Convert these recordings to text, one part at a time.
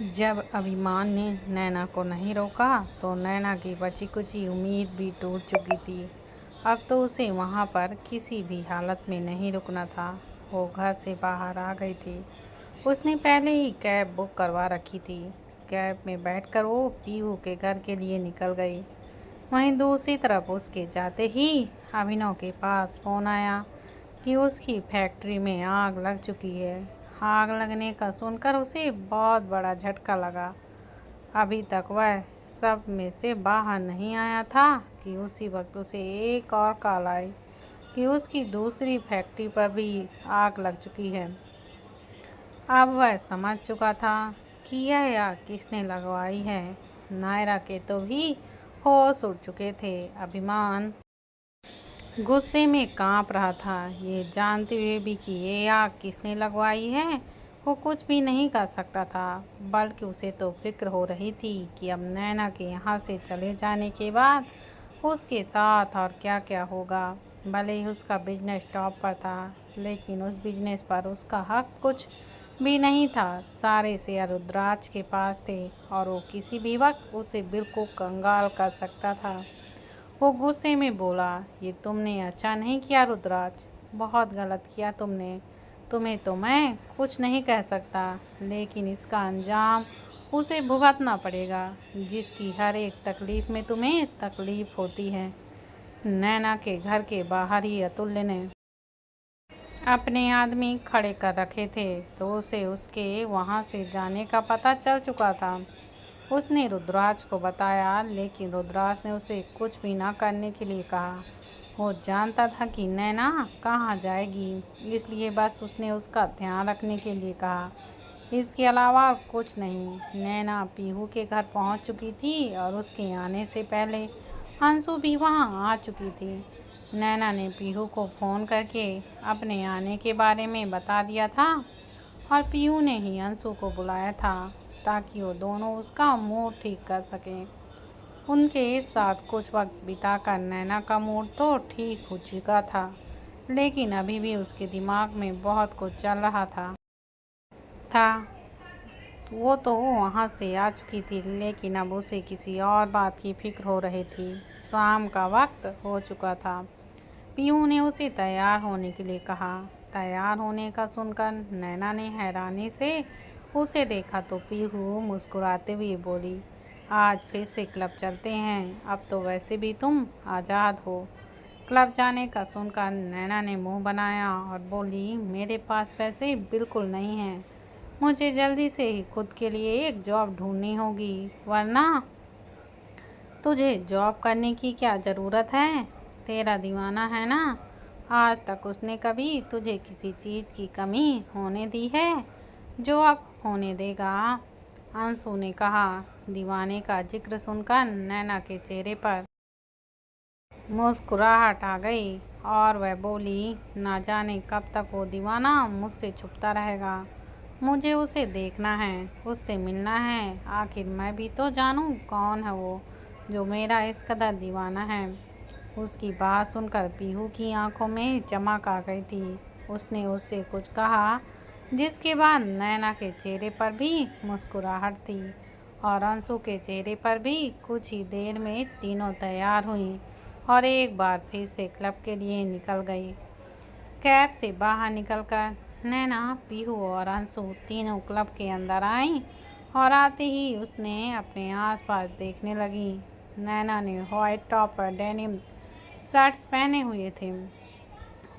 जब अभिमान ने नैना को नहीं रोका तो नैना की बची कुची उम्मीद भी टूट चुकी थी। अब तो उसे वहाँ पर किसी भी हालत में नहीं रुकना था। वो घर से बाहर आ गई थी। उसने पहले ही कैब बुक करवा रखी थी। कैब में बैठकर वो पीहू के घर के लिए निकल गई। वहीं दूसरी तरफ उसके जाते ही अभिनव के पास फ़ोन आया कि उसकी फैक्ट्री में आग लग चुकी है। आग लगने का सुनकर उसे बहुत बड़ा झटका लगा। अभी तक वह सब में से बाहर नहीं आया था कि उसी वक्त उसे एक और कॉल आई कि उसकी दूसरी फैक्ट्री पर भी आग लग चुकी है। अब वह समझ चुका था कि यह आग किसने लगवाई है। नायरा के तो भी होश उड़ चुके थे। अभिमान गुस्से में कांप रहा था। ये जानते हुए भी कि ये आग किसने लगवाई है वो कुछ भी नहीं कर सकता था, बल्कि उसे तो फिक्र हो रही थी कि अब नैना के यहाँ से चले जाने के बाद उसके साथ और क्या क्या होगा। भले ही उसका बिजनेस टॉप पर था, लेकिन उस बिजनेस पर उसका हक कुछ भी नहीं था। सारे शेयर रुद्राज के पास थे और वो किसी भी वक्त उसे बिल्कुल कंगाल कर सकता था। वो गुस्से में बोला, ये तुमने अच्छा नहीं किया रुद्राज, बहुत गलत किया तुमने। तुम्हें तो मैं कुछ नहीं कह सकता, लेकिन इसका अंजाम उसे भुगतना पड़ेगा, जिसकी हर एक तकलीफ में तुम्हें तकलीफ होती है। नैना के घर के बाहर ही अतुल्य ने अपने आदमी खड़े कर रखे थे, तो उसे उसके वहाँ से जाने का पता चल चुका था। उसने रुद्राज को बताया, लेकिन रुद्राज ने उसे कुछ भी ना करने के लिए कहा। वो जानता था कि नैना कहाँ जाएगी, इसलिए बस उसने उसका ध्यान रखने के लिए कहा। इसके अलावा कुछ नहीं। नैना पीहू के घर पहुंच चुकी थी और उसके आने से पहले अंशु भी वहां आ चुकी थी। नैना ने पीहू को फ़ोन करके अपने आने के बारे में बता दिया था और पीहू ने ही अंशु को बुलाया था ताकि वो दोनों उसका मूड ठीक कर सकें। उनके साथ कुछ वक्त बिताकर नैना का मूड तो ठीक हो चुका था, लेकिन अभी भी उसके दिमाग में बहुत कुछ चल रहा था। वो तो वहाँ से आ चुकी थी, लेकिन अब उसे किसी और बात की फिक्र हो रही थी। शाम का वक्त हो चुका था। पीहू ने उसे तैयार होने के लिए कहा। तैयार होने का सुनकर नैना ने हैरानी से उसे देखा तो पीहू मुस्कुराते हुए बोली, आज फिर से क्लब चलते हैं, अब तो वैसे भी तुम आज़ाद हो। क्लब जाने का सुनकर नैना ने मुंह बनाया और बोली, मेरे पास पैसे बिल्कुल नहीं हैं। मुझे जल्दी से ही खुद के लिए एक जॉब ढूंढनी होगी, वरना तुझे जॉब करने की क्या ज़रूरत है? तेरा दीवाना है ना। आज तक उसने कभी तुझे किसी चीज़ की कमी होने दी है जो अब होने देगा? अंशु ने कहा। दीवाने का जिक्र सुनकर नैना के चेहरे पर मुस्कुराहट आ गई और वह बोली, ना जाने कब तक वो दीवाना मुझसे छुपता रहेगा। मुझे उसे देखना है, उससे मिलना है। आखिर मैं भी तो जानूं कौन है वो जो मेरा इस कदर दीवाना है। उसकी बात सुनकर पीहू की आंखों में चमक आ गई थी। उसने उससे कुछ कहा, जिसके बाद नैना के चेहरे पर भी मुस्कुराहट थी और अंशु के चेहरे पर भी। कुछ ही देर में तीनों तैयार हुई और एक बार फिर से क्लब के लिए निकल गई। कैब से बाहर निकलकर नैना, पीहू और अंशु तीनों क्लब के अंदर आईं और आते ही उसने अपने आसपास देखने लगी। नैना ने व्हाइट टॉप और डेनिम शर्ट्स पहने हुए थे।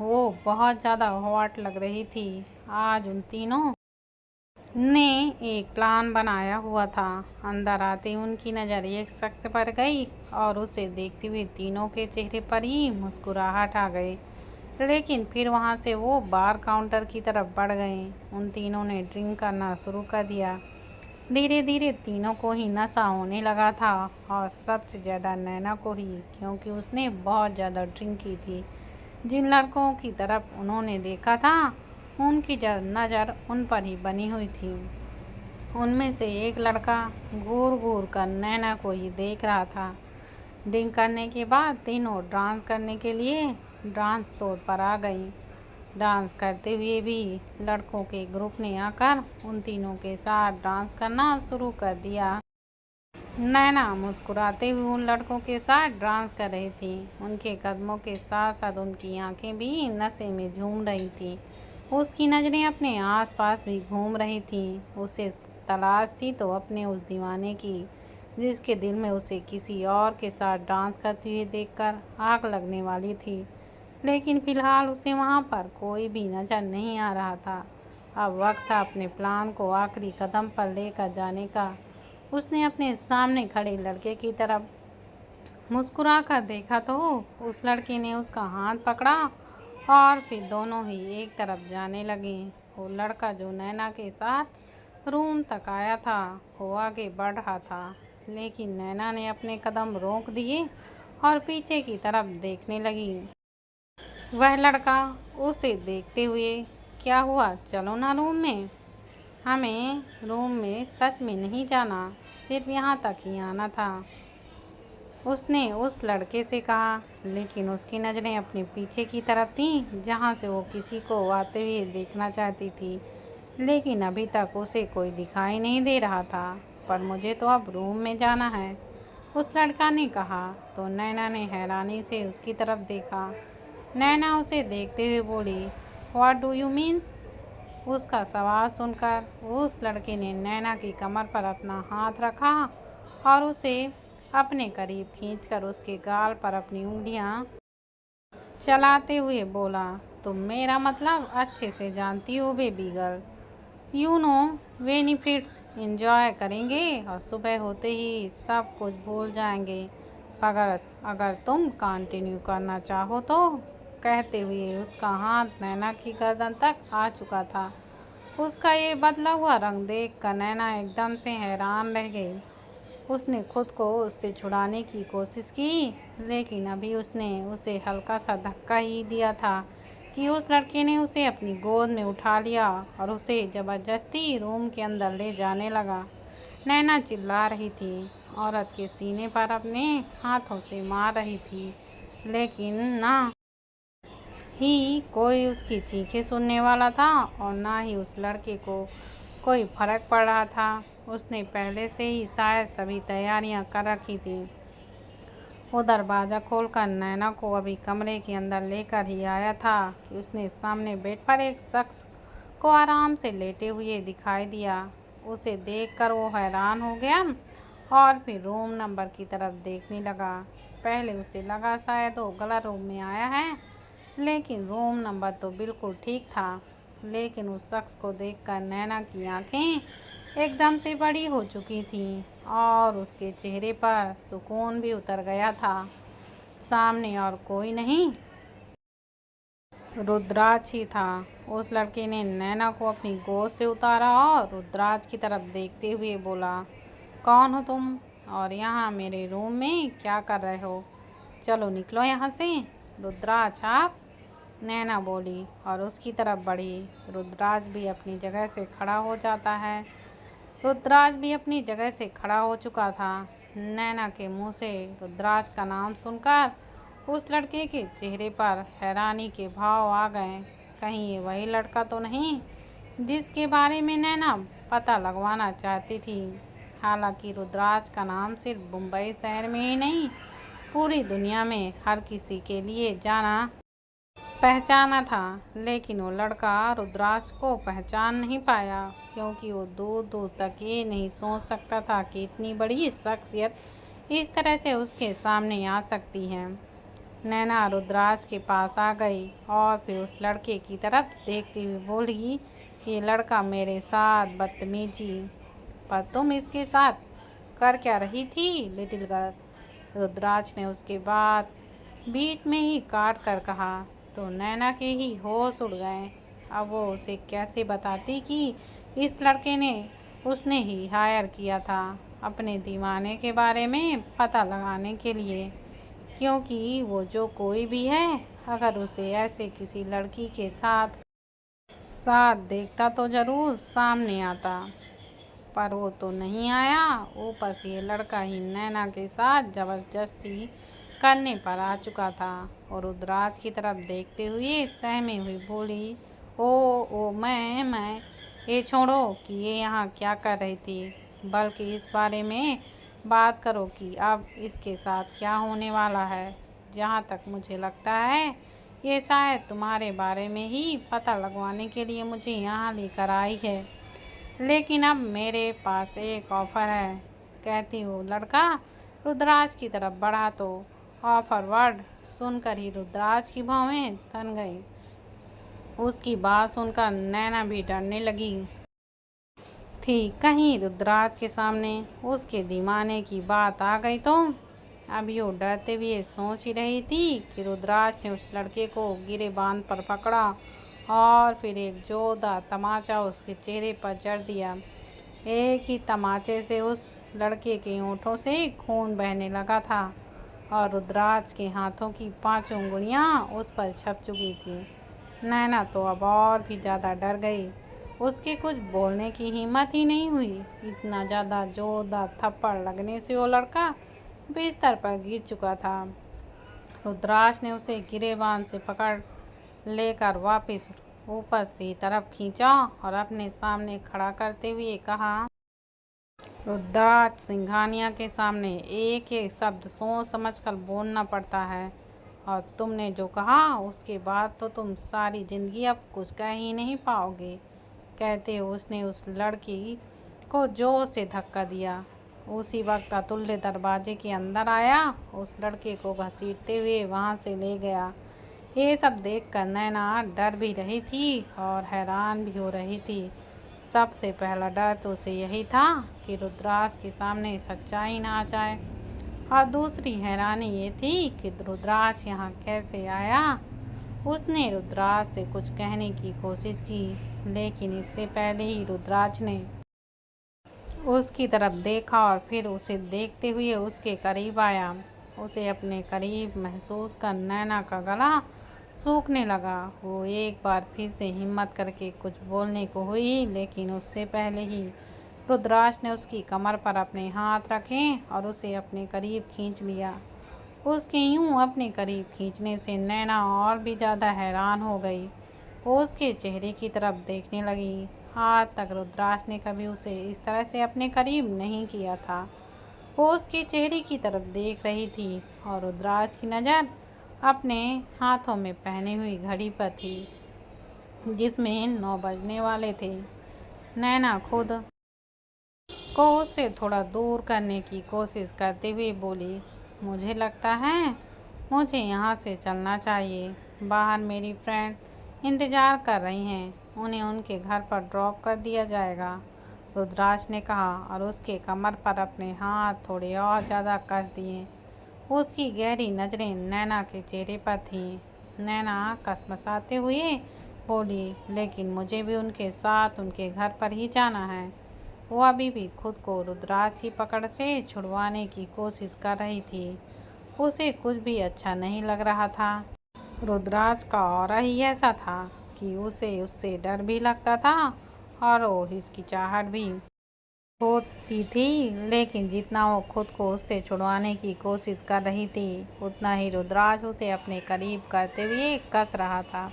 वो बहुत ज़्यादा हॉट लग रही थी। आज उन तीनों ने एक प्लान बनाया हुआ था। अंदर आते ही उनकी नज़र एक शख्स पर गई और उसे देखते हुए तीनों के चेहरे पर ही मुस्कुराहट आ गई। लेकिन फिर वहां से वो बार काउंटर की तरफ बढ़ गए। उन तीनों ने ड्रिंक करना शुरू कर दिया। धीरे धीरे तीनों को ही नशा होने लगा था और सबसे ज़्यादा नैना को ही, क्योंकि उसने बहुत ज़्यादा ड्रिंक की थी। जिन लड़कों की तरफ उन्होंने देखा था उनकी नज़र उन पर ही बनी हुई थी। उनमें से एक लड़का घूर घूर कर नैना को ही देख रहा था। ड्रिंक करने के बाद तीनों डांस करने के लिए डांस फ्लोर पर आ गई। डांस करते हुए भी लड़कों के ग्रुप ने आकर उन तीनों के साथ डांस करना शुरू कर दिया। नैना मुस्कुराते हुए उन लड़कों के साथ डांस कर रही थी। उनके कदमों के साथ साथ उनकी आंखें भी नशे में झूम रही थीं। उसकी नज़रें अपने आसपास भी घूम रही थीं। उसे तलाश थी तो अपने उस दीवाने की, जिसके दिल में उसे किसी और के साथ डांस करते हुए देखकर आग लगने वाली थी। लेकिन फिलहाल उसे वहाँ पर कोई भी नज़र नहीं आ रहा था। अब वक्त था अपने प्लान को आखिरी कदम पर लेकर जाने का। उसने अपने सामने खड़े लड़के की तरफ मुस्कुरा कर देखा तो उस लड़के ने उसका हाथ पकड़ा और फिर दोनों ही एक तरफ जाने लगे। वो लड़का जो नैना के साथ रूम तक आया था वो आगे बढ़ रहा था, लेकिन नैना ने अपने कदम रोक दिए और पीछे की तरफ देखने लगी। वह लड़का उसे देखते हुए, क्या हुआ, चलो ना रूम में। हमें रूम में सच में नहीं जाना, सिर्फ यहाँ तक ही आना था, उसने उस लड़के से कहा। लेकिन उसकी नज़रें अपने पीछे की तरफ थीं, जहाँ से वो किसी को आते हुए देखना चाहती थी। लेकिन अभी तक उसे कोई दिखाई नहीं दे रहा था। पर मुझे तो अब रूम में जाना है, उस लड़का ने कहा। तो नैना ने हैरानी से उसकी तरफ देखा। नैना उसे देखते हुए बोली, व्हाट डू यू मीन? उसका सवाल सुनकर उस लड़के ने नैना की कमर पर अपना हाथ रखा और उसे अपने करीब खींचकर उसके गाल पर अपनी उंगलियां चलाते हुए बोला, तुम मेरा मतलब अच्छे से जानती हो baby girl. You know benefits enjoy करेंगे और सुबह होते ही सब कुछ भूल जाएंगे अगर तुम कंटिन्यू करना चाहो तो। कहते हुए उसका हाथ नैना की गर्दन तक आ चुका था। उसका ये बदला हुआ रंग देखकर नैना एकदम से हैरान रह गई। उसने खुद को उससे छुड़ाने की कोशिश की, लेकिन अभी उसने उसे हल्का सा धक्का ही दिया था कि उस लड़के ने उसे अपनी गोद में उठा लिया और उसे ज़बरदस्ती रूम के अंदर ले जाने लगा। नैना चिल्ला रही थी, औरत के सीने पर अपने हाथों से मार रही थी, लेकिन ना ही कोई उसकी चीखें सुनने वाला था और ना ही उस लड़के को कोई फर्क पड़ रहा था। उसने पहले से ही शायद सभी तैयारियां कर रखी थी। वो दरवाज़ा खोलकर नैना को अभी कमरे के अंदर लेकर ही आया था कि उसने सामने बेड पर एक शख्स को आराम से लेटे हुए दिखाई दिया। उसे देखकर वो हैरान हो गया और फिर रूम नंबर की तरफ देखने लगा। पहले उसे लगा शायद वो गलत रूम में आया है, लेकिन रूम नंबर तो बिल्कुल ठीक था। लेकिन उस शख्स को देखकर नैना की आंखें एकदम से बड़ी हो चुकी थीं और उसके चेहरे पर सुकून भी उतर गया था। सामने और कोई नहीं, रुद्राज ही था। उस लड़के ने नैना को अपनी गोद से उतारा और रुद्राज की तरफ देखते हुए बोला, कौन हो तुम और यहाँ मेरे रूम में क्या कर रहे हो? चलो निकलो यहाँ से। रुद्राज आप? नैना बोली और उसकी तरफ बढ़ी। रुद्राज भी अपनी जगह से खड़ा हो जाता है। रुद्राज भी अपनी जगह से खड़ा हो चुका था। नैना के मुंह से रुद्राज का नाम सुनकर उस लड़के के चेहरे पर हैरानी के भाव आ गए। कहीं ये वही लड़का तो नहीं जिसके बारे में नैना पता लगवाना चाहती थी। हालांकि रुद्राज का नाम सिर्फ मुंबई शहर में ही नहीं, पूरी दुनिया में हर किसी के लिए जाना पहचाना था। लेकिन वो लड़का रुद्राज को पहचान नहीं पाया, क्योंकि वो दूर दूर तक ये नहीं सोच सकता था कि इतनी बड़ी शख्सियत इस तरह से उसके सामने आ सकती है। नैना रुद्राज के पास आ गई और फिर उस लड़के की तरफ देखते हुए बोली, ये लड़का मेरे साथ बदतमीजी, पर तुम इसके साथ कर क्या रही थी लिटिल गर्ल? रुद्राज ने उसके बाद बीच में ही काट कर कहा। तो नैना के ही होश उड़ गए। अब वो उसे कैसे बताती कि इस लड़के ने उसने ही हायर किया था अपने दीवाने के बारे में पता लगाने के लिए, क्योंकि वो जो कोई भी है, अगर उसे ऐसे किसी लड़की के साथ देखता तो ज़रूर सामने आता, पर वो तो नहीं आया। ऊपर से ये लड़का ही नैना के साथ ज़बरदस्ती करने पर आ चुका था और रुद्राज की तरफ देखते हुए सहमी हुई बोली, ओ मैं ये छोड़ो कि ये यहाँ क्या कर रही थी, बल्कि इस बारे में बात करो कि अब इसके साथ क्या होने वाला है। जहाँ तक मुझे लगता है ये शायद तुम्हारे बारे में ही पता लगवाने के लिए मुझे यहाँ लेकर आई है, लेकिन अब मेरे पास एक ऑफ़र है, कहती वो लड़का रुद्राज की तरफ बढ़ा तो ऑफ़र वर्ड सुनकर ही रुद्राज की भौहें तन गई। उसकी बात सुनकर नैना भी डरने लगी थी, कहीं रुद्राज के सामने उसके दीवाने की बात आ गई तो। अभी वो डरते हुए सोच ही रही थी कि रुद्राज ने उस लड़के को गिरेबान पर पकड़ा और फिर एक जोरदार तमाचा उसके चेहरे पर जड़ दिया। एक ही तमाचे से उस लड़के के होठों से खून बहने लगा था और रुद्राज के हाथों की 5 उंगलियां उस पर छप चुकी थी। नैना तो अब और भी ज़्यादा डर गई। उसके कुछ बोलने की हिम्मत ही नहीं हुई। इतना ज़्यादा जोरदार थप्पड़ लगने से वो लड़का बिस्तर पर गिर चुका था। रुद्राज ने उसे गिरेबान से पकड़ लेकर वापस ऊपर से तरफ खींचा और अपने सामने खड़ा करते हुए कहा, रुद्राज सिंघानिया के सामने एक एक शब्द सोच समझकर बोलना पड़ता है और तुमने जो कहा उसके बाद तो तुम सारी जिंदगी अब कुछ कह ही नहीं पाओगे। कहते उसने उस लड़की को जोर से धक्का दिया। उसी वक्त अतुल्य दरवाजे के अंदर आया, उस लड़के को घसीटते हुए वहां से ले गया। ये सब देखकर नैना डर भी रही थी और हैरान भी हो रही थी। सबसे पहला डर तो उसे यही था कि रुद्राज के सामने सच्चाई ना आ जाए और दूसरी हैरानी ये थी कि रुद्राज यहाँ कैसे आया। उसने रुद्राज से कुछ कहने की कोशिश की, लेकिन इससे पहले ही रुद्राज ने उसकी तरफ देखा और फिर उसे देखते हुए उसके करीब आया। उसे अपने करीब महसूस कर नैना का गला सूखने लगा। वो एक बार फिर से हिम्मत करके कुछ बोलने को हुई, लेकिन उससे पहले ही रुद्राज ने उसकी कमर पर अपने हाथ रखे और उसे अपने करीब खींच लिया। उसके यूं अपने करीब खींचने से नैना और भी ज़्यादा हैरान हो गई। वो उसके चेहरे की तरफ देखने लगी। आज तक रुद्राज ने कभी उसे इस तरह से अपने करीब नहीं किया था। वो उसके चेहरे की तरफ देख रही थी और रुद्राज की नज़र अपने हाथों में पहनी हुई घड़ी पर थी, जिसमें 9 बजने वाले थे। नैना खुद को उससे थोड़ा दूर करने की कोशिश करते हुए बोली, मुझे लगता है मुझे यहाँ से चलना चाहिए। बाहर मेरी फ्रेंड इंतज़ार कर रही हैं, उन्हें उनके घर पर ड्रॉप कर दिया जाएगा, रुद्राज ने कहा और उसके कमर पर अपने हाथ थोड़े और ज़्यादा कस दिए। उसकी गहरी नज़रें नैना के चेहरे पर थीं। नैना कसमसाते हुए बोली, लेकिन मुझे भी उनके साथ उनके घर पर ही जाना है। वो अभी भी खुद को रुद्राज की पकड़ से छुड़वाने की कोशिश कर रही थी। उसे कुछ भी अच्छा नहीं लग रहा था। रुद्राज का ऑरा ही ऐसा था कि उसे उससे डर भी लगता था और वो हिचकिचाहट भी होती थी, लेकिन जितना वो खुद को उससे छुड़वाने की कोशिश कर रही थी, उतना ही रुद्राज उसे अपने करीब करते हुए कस रहा था।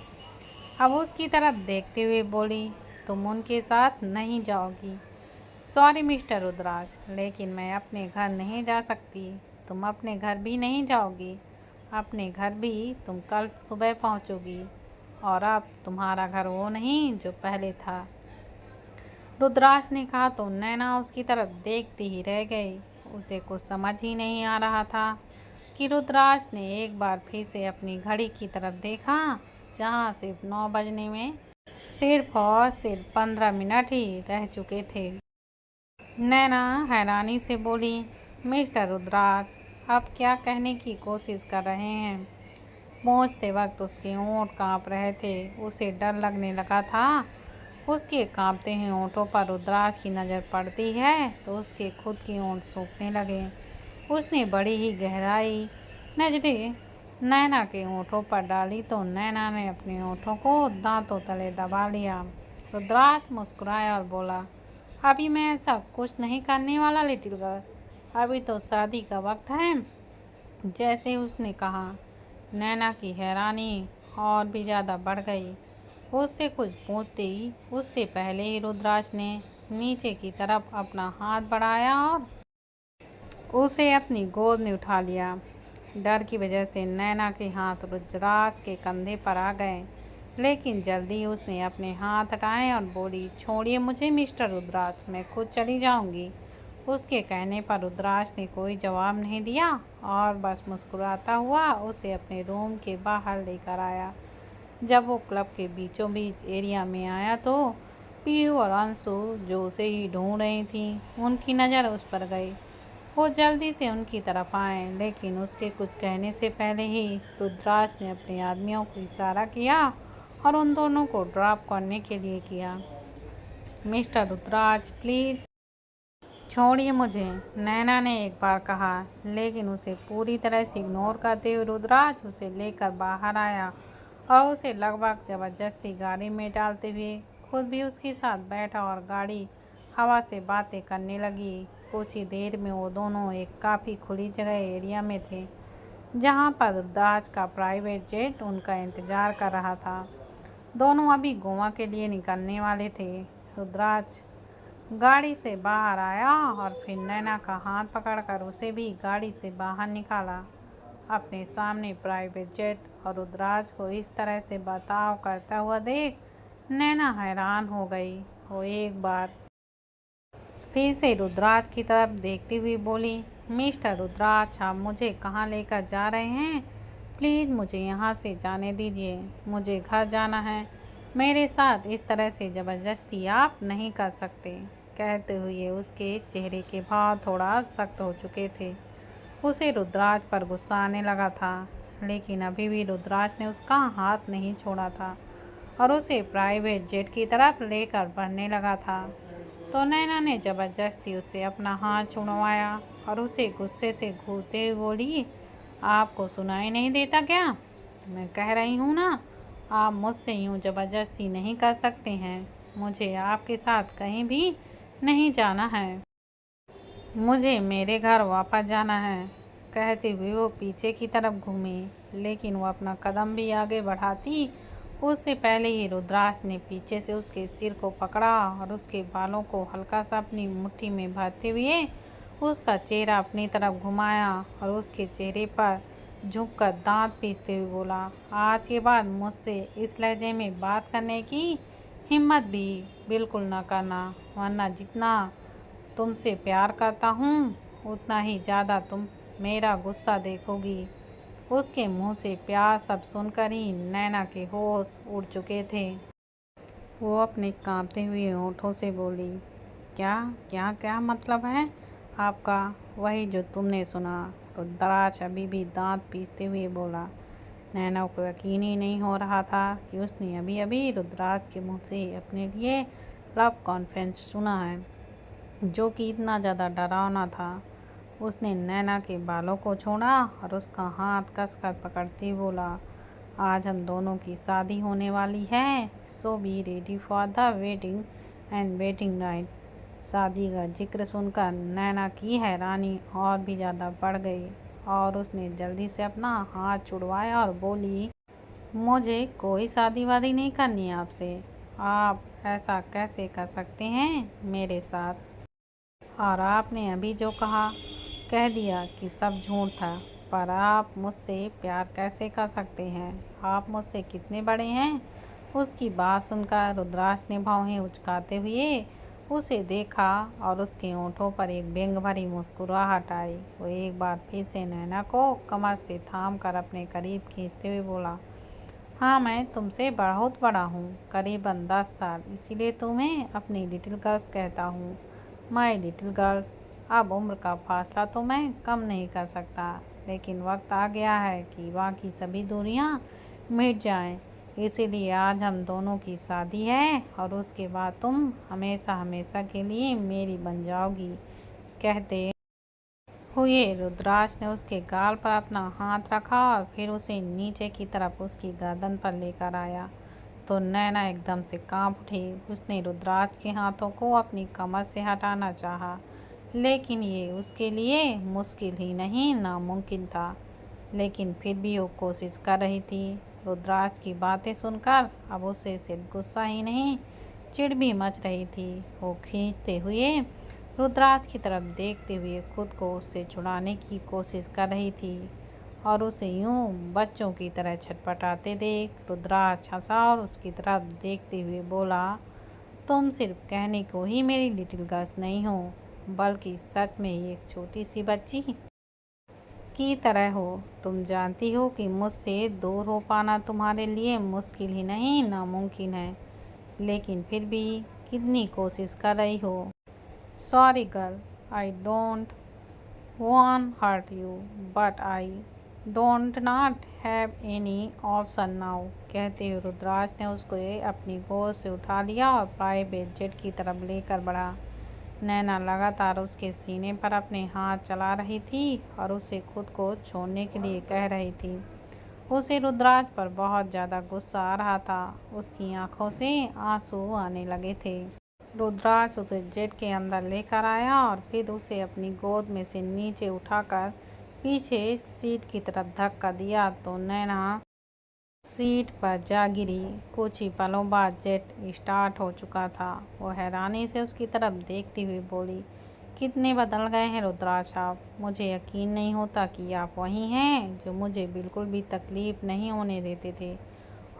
अब उसकी तरफ देखते हुए बोली, तुम उनके साथ नहीं जाओगी। सॉरी मिस्टर रुद्राज, लेकिन मैं अपने घर नहीं जा सकती। तुम अपने घर भी नहीं जाओगी। अपने घर भी तुम कल सुबह पहुंचोगी और अब तुम्हारा घर वो नहीं जो पहले था। रुद्राज ने कहा तो नैना उसकी तरफ देखती ही रह गई। उसे कुछ समझ ही नहीं आ रहा था कि रुद्राज ने एक बार फिर से अपनी घड़ी की तरफ देखा, जहां सिर्फ 9 बजने में सिर्फ और सिर्फ 15 मिनट ही रह चुके थे। नैना हैरानी से बोली, मिस्टर रुद्राज, आप क्या कहने की कोशिश कर रहे हैं? पहुंचते वक्त उसके होंठ कांप रहे थे। उसे डर लगने लगा था। उसके कांपते हुए होंठों पर रुद्राज की नज़र पड़ती है तो उसके खुद के होंठ सूखने लगे। उसने बड़ी ही गहराई नजरें नैना के होंठों पर डाली तो नैना ने अपने होंठों को दांतों तले दबा लिया। रुद्राज मुस्कुराया और बोला, अभी मैं ऐसा कुछ नहीं करने वाला लिटिल गर्ल, अभी तो शादी का वक्त है जैसे उसने कहा, नैना की हैरानी और भी ज़्यादा बढ़ गई। उससे कुछ पूछते ही उससे पहले ही रुद्राज ने नीचे की तरफ अपना हाथ बढ़ाया और उसे अपनी गोद में उठा लिया। डर की वजह से नैना के हाथ रुद्राज के कंधे पर आ गए, लेकिन जल्दी उसने अपने हाथ हटाए और बोली, छोड़िए मुझे मिस्टर रुद्राज, मैं खुद चली जाऊंगी। उसके कहने पर रुद्राज ने कोई जवाब नहीं दिया और बस मुस्कुराता हुआ उसे अपने रूम के बाहर लेकर आया। जब वो क्लब के बीचों बीच एरिया में आया तो पीहू और अंशु जो उसे ही ढूंढ रही थी, उनकी नज़र उस पर गई। वो जल्दी से उनकी तरफ आए, लेकिन उसके कुछ कहने से पहले ही रुद्राज ने अपने आदमियों को इशारा किया और उन दोनों को ड्रॉप करने के लिए किया। मिस्टर रुद्राज प्लीज़ छोड़िए मुझे, नैना ने एक बार कहा, लेकिन उसे पूरी तरह से इग्नोर करते हुए रुद्राज उसे लेकर बाहर आया और उसे लगभग ज़बरदस्ती गाड़ी में डालते हुए खुद भी उसके साथ बैठा और गाड़ी हवा से बातें करने लगी। कुछ ही देर में वो दोनों एक काफ़ी खुली जगह एरिया में थे, जहाँ पर रुद्राज का प्राइवेट जेट उनका इंतज़ार कर रहा था। दोनों अभी गोवा के लिए निकलने वाले थे। रुद्राज गाड़ी से बाहर आया और फिर नैना का हाथ पकड़कर उसे भी गाड़ी से बाहर निकाला। अपने सामने प्राइवेट जेट और रुद्राज को इस तरह से बर्ताव करता हुआ देख नैना हैरान हो गई। वो एक बार फिर से रुद्राज की तरफ देखती हुई बोली, मिस्टर रुद्राज, आप मुझे कहाँ लेकर जा रहे हैं? प्लीज़ मुझे यहाँ से जाने दीजिए, मुझे घर जाना है। मेरे साथ इस तरह से ज़बरदस्ती आप नहीं कर सकते। कहते हुए उसके चेहरे के भाव थोड़ा सख्त हो चुके थे। उसे रुद्राज पर गुस्सा आने लगा था, लेकिन अभी भी रुद्राज ने उसका हाथ नहीं छोड़ा था और उसे प्राइवेट जेट की तरफ लेकर बढ़ने लगा था। तो नैना ने ज़बरदस्ती उसे अपना हाथ छुड़वाया और उसे गुस्से से घूरते हुए बोली, आपको सुनाई नहीं देता क्या? मैं कह रही हूँ ना, आप मुझसे यूँ ज़बरदस्ती नहीं कर सकते हैं। मुझे आपके साथ कहीं भी नहीं जाना है। मुझे मेरे घर वापस जाना है। कहते हुए वो पीछे की तरफ घूमी, लेकिन वो अपना कदम भी आगे बढ़ाती उससे पहले ही रुद्राज ने पीछे से उसके सिर को पकड़ा और उसके बालों को हल्का सा अपनी मुट्ठी में भरते हुए उसका चेहरा अपनी तरफ घुमाया और उसके चेहरे पर झुककर दांत पीसते हुए बोला, आज के बाद मुझसे इस लहजे में बात करने की हिम्मत भी बिल्कुल न करना, वरना जितना तुमसे प्यार करता हूँ उतना ही ज़्यादा तुम मेरा गुस्सा देखोगी। उसके मुंह से प्यार शब्द सुनकर ही नैना के होश उड़ चुके थे। वो अपने कांपते हुए होठों से बोली, क्या क्या क्या मतलब है आपका? वही जो तुमने सुना। रुद्राज अभी भी दांत पीसते हुए बोला। नैना को यकीन ही नहीं हो रहा था कि उसने अभी अभी रुद्राज के मुंह से अपने लिए लव कॉन्फेंस सुना है, जो कि इतना ज़्यादा डरावना था। उसने नैना के बालों को छोड़ा और उसका हाथ कसकर पकड़ते बोला, आज हम दोनों की शादी होने वाली है, so be ready for the wedding and wedding night. शादी का जिक्र सुनकर नैना की हैरानी और भी ज़्यादा बढ़ गई और उसने जल्दी से अपना हाथ छुड़वाया और बोली, मुझे कोई शादी वादी नहीं करनी है आपसे। आप ऐसा कैसे कर सकते हैं मेरे साथ? और आपने अभी जो कह दिया कि सब झूठ था, पर आप मुझसे प्यार कैसे कर सकते हैं? आप मुझसे कितने बड़े हैं? उसकी बात सुनकर रुद्राज ने भौहें उचकाते हुए उसे देखा और उसके होठों पर एक व्यंग भरी मुस्कुराहट आई। वो एक बार फिर से नैना को कमर से थाम कर अपने करीब खींचते हुए बोला, हाँ मैं तुमसे बहुत बड़ा हूँ, करीबन 10 साल, इसीलिए तुम्हें अपनी लिटिल गर्ल्स कहता हूँ। माई लिटिल गर्ल्स, अब उम्र का फासला तो मैं कम नहीं कर सकता, लेकिन वक्त आ गया है कि बाकी सभी दूरियां मिट जाएं। इसीलिए आज हम दोनों की शादी है और उसके बाद तुम हमेशा हमेशा के लिए मेरी बन जाओगी। कहते हुए रुद्राज ने उसके गाल पर अपना हाथ रखा और फिर उसे नीचे की तरफ उसकी गर्दन पर लेकर आया तो नैना एकदम से कांप उठी। उसने रुद्राज के हाथों को अपनी कमर से हटाना चाहा, लेकिन ये उसके लिए मुश्किल ही नहीं नामुमकिन था। लेकिन फिर भी वो कोशिश कर रही थी। रुद्राज की बातें सुनकर अब उसे सिर्फ गुस्सा ही नहीं, चिढ़ भी मच रही थी। वो खींचते हुए रुद्राज की तरफ देखते हुए खुद को उससे छुड़ाने की कोशिश कर रही थी और उसे यूं बच्चों की तरह छटपटाते देख रुद्राज हंसा और उसकी तरफ देखते हुए बोला, तुम सिर्फ कहने को ही मेरी लिटिल गर्ल्स नहीं हो, बल्कि सच में ही एक छोटी सी बच्ची की तरह हो। तुम जानती हो कि मुझसे दूर हो पाना तुम्हारे लिए मुश्किल ही नहीं नामुमकिन है, लेकिन फिर भी कितनी कोशिश कर रही हो। Sorry girl, I don't want hurt you, but I don't not have any option now. कहते हुए रुद्राज ने उसको अपनी गोद से उठा लिया और प्राइवेट जेट की तरफ लेकर बढ़ा। नैना लगातार उसके सीने पर अपने हाथ चला रही थी और उसे खुद को छोड़ने के लिए कह रही थी। उसे रुद्राज पर बहुत ज़्यादा गुस्सा आ रहा था। उसकी आंखों से आंसू आने लगे थे। रुद्राज उसे जेट के अंदर लेकर आया और फिर उसे अपनी गोद में से नीचे उठाकर पीछे सीट की तरफ धक्का दिया तो नैना सीट पर जा गिरी। कुछ ही पलों बाद जेट स्टार्ट हो चुका था। वो हैरानी से उसकी तरफ देखती हुई बोली, कितने बदल गए हैं रुद्राज साहब। मुझे यकीन नहीं होता कि आप वही हैं जो मुझे बिल्कुल भी तकलीफ नहीं होने देते थे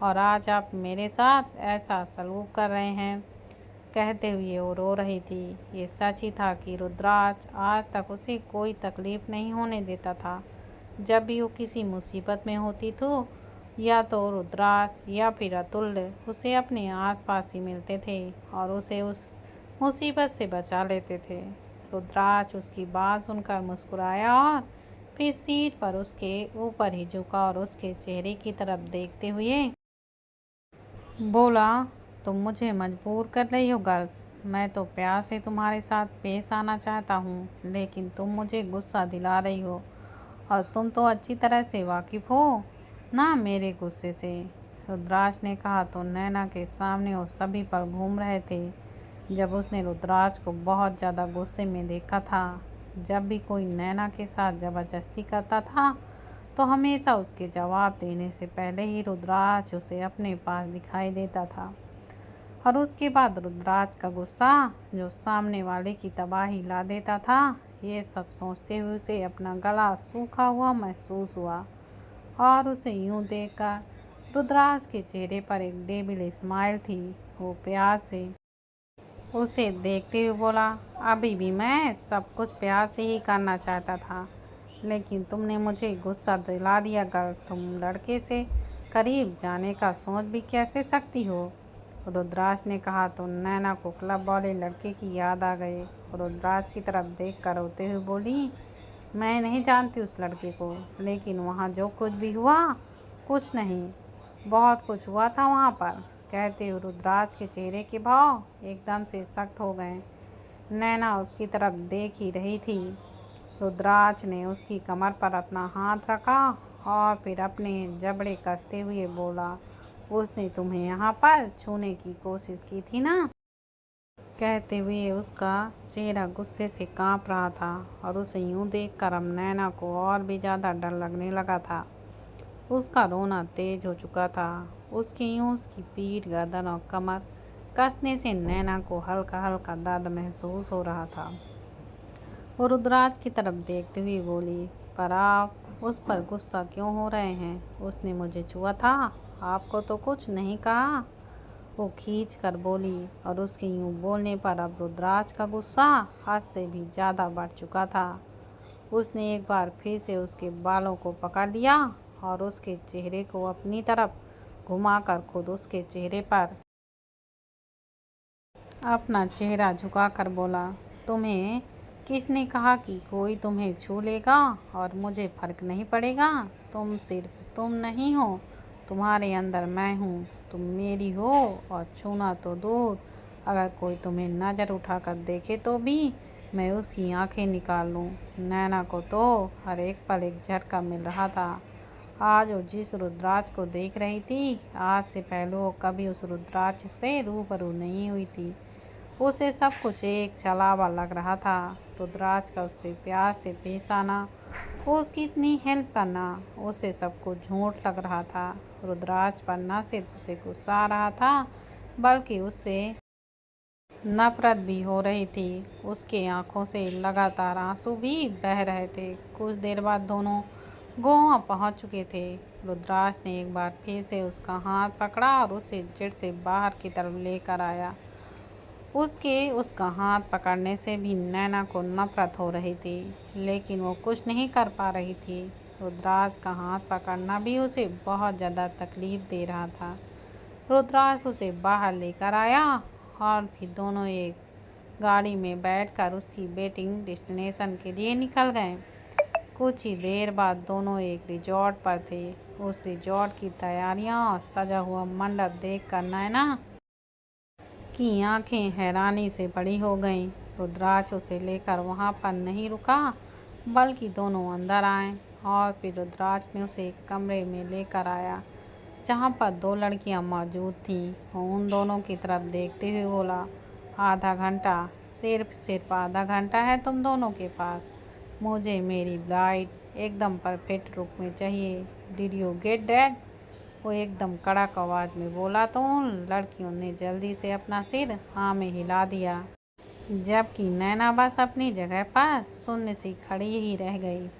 और आज आप मेरे साथ ऐसा सलूक कर रहे हैं। कहते हुए वो रो रही थी। ये सच ही था कि रुद्राज आज तक उसे कोई तकलीफ नहीं होने देता था। जब भी वो किसी मुसीबत में होती तो या तो रुद्राज या फिर अतुल्य उसे अपने आसपास ही मिलते थे और उसे उस मुसीबत से बचा लेते थे। रुद्राज उसकी बात सुनकर मुस्कुराया और फिर सीट पर उसके ऊपर ही झुका और उसके चेहरे की तरफ देखते हुए बोला, तुम मुझे मजबूर कर रही हो गर्ल्स। मैं तो प्यार से तुम्हारे साथ पेश आना चाहता हूँ, लेकिन तुम मुझे गुस्सा दिला रही हो और तुम तो अच्छी तरह से वाकिफ़ हो ना मेरे गुस्से से। रुद्राज ने कहा तो नैना के सामने वो सभी पल घूम रहे थे जब उसने रुद्राज को बहुत ज़्यादा गुस्से में देखा था। जब भी कोई नैना के साथ ज़बरदस्ती करता था तो हमेशा उसके जवाब देने से पहले ही रुद्राज उसे अपने पास दिखाई देता था और उसके बाद रुद्राज का गुस्सा जो सामने वाले की तबाही ला देता था। ये सब सोचते हुए उसे अपना गला सूखा हुआ महसूस हुआ और उसे यूं देखकर रुद्राज के चेहरे पर एक डेविल स्माइल थी। वो प्यार से उसे देखते हुए बोला, अभी भी मैं सब कुछ प्यार से ही करना चाहता था, लेकिन तुमने मुझे गुस्सा दिला दिया गर्ल। तुम लड़के से करीब जाने का सोच भी कैसे सकती हो। रुद्राज ने कहा तो नैना को क्लब वाले लड़के की याद आ गई। रुद्राज की तरफ देख कर रोते हुए बोली, मैं नहीं जानती उस लड़के को, लेकिन वहाँ जो कुछ भी हुआ कुछ नहीं, बहुत कुछ हुआ था वहाँ पर। कहते हुए रुद्राज के चेहरे के भाव एकदम से सख्त हो गए। नैना उसकी तरफ देख ही रही थी। रुद्राज ने उसकी कमर पर अपना हाथ रखा और फिर अपने जबड़े कसते हुए बोला, उसने तुम्हें यहाँ पर छूने की कोशिश की थी ना। कहते हुए उसका चेहरा गुस्से से कांप रहा था और उसे यूं देखकर अब नैना को और भी ज़्यादा डर लगने लगा था। उसका रोना तेज हो चुका था। उसकी पीठ, गर्दन और कमर कसने से नैना को हल्का हल्का दर्द महसूस हो रहा था। वो रुद्राज की तरफ देखते हुए बोली, पर आप उस पर गुस्सा क्यों हो रहे हैं? उसने मुझे छुआ था, आपको तो कुछ नहीं कहा। वो खींच कर बोली और उसके यूं बोलने पर अब रुद्राज का गुस्सा हद से भी ज़्यादा बढ़ चुका था। उसने एक बार फिर से उसके बालों को पकड़ लिया और उसके चेहरे को अपनी तरफ घुमाकर खुद उसके चेहरे पर अपना चेहरा झुकाकर बोला, तुम्हें किसने कहा कि कोई तुम्हें छू लेगा और मुझे फ़र्क नहीं पड़ेगा? तुम सिर्फ तुम नहीं हो, तुम्हारे अंदर मैं हूँ। तुम मेरी हो और छूना तो दूर, अगर कोई तुम्हें नज़र उठाकर देखे तो भी मैं उसकी आंखें निकाल लूँ। नैना को तो हर एक पल एक झटका मिल रहा था। आज वो जिस रुद्राज को देख रही थी, आज से पहले वो कभी उस रुद्राज से रूबरू नहीं हुई थी। उसे सब कुछ एक छलावा लग रहा था। रुद्राज का उससे प्यार से पेश आना उसकी इतनी हेल्प करना उसे सब कुछ झूठ लग रहा था। रुद्राज पर न सिर्फ उसे गुस्सा आ रहा था बल्कि उससे नफरत भी हो रही थी। उसके आंखों से लगातार आंसू भी बह रहे थे। कुछ देर बाद दोनों गोवा पहुंच चुके थे। रुद्राज ने एक बार फिर से उसका हाथ पकड़ा और उसे जेट से बाहर की तरफ लेकर आया। उसका हाथ पकड़ने से भी नैना को नफरत हो रही थी, लेकिन वो कुछ नहीं कर पा रही थी। रुद्राज का हाथ पकड़ना भी उसे बहुत ज़्यादा तकलीफ दे रहा था। रुद्राज उसे बाहर लेकर आया और फिर दोनों एक गाड़ी में बैठकर उसकी वेटिंग डेस्टिनेशन के लिए निकल गए। कुछ ही देर बाद दोनों एक रिजॉर्ट पर थे। उस रिजॉर्ट की तैयारियां और सजा हुआ मंडप देखकर नैना की आंखें हैरानी से बड़ी हो गईं। रुद्राज उसे लेकर वहां पर नहीं रुका बल्कि दोनों अंदर आए और फिर रुद्राज ने उसे एक कमरे में लेकर आया जहां पर दो लड़कियां मौजूद थीं। वो उन दोनों की तरफ देखते हुए बोला, आधा घंटा, सिर्फ आधा घंटा है तुम दोनों के पास। मुझे मेरी ब्राइड एकदम परफेक्ट लुक में चाहिए। Did you get that? वो एकदम कड़क आवाज में बोला तो उन लड़कियों ने जल्दी से अपना सिर हाँ में हिला दिया, जबकि नैना बस अपनी जगह पर शून्य सी खड़ी ही रह गई।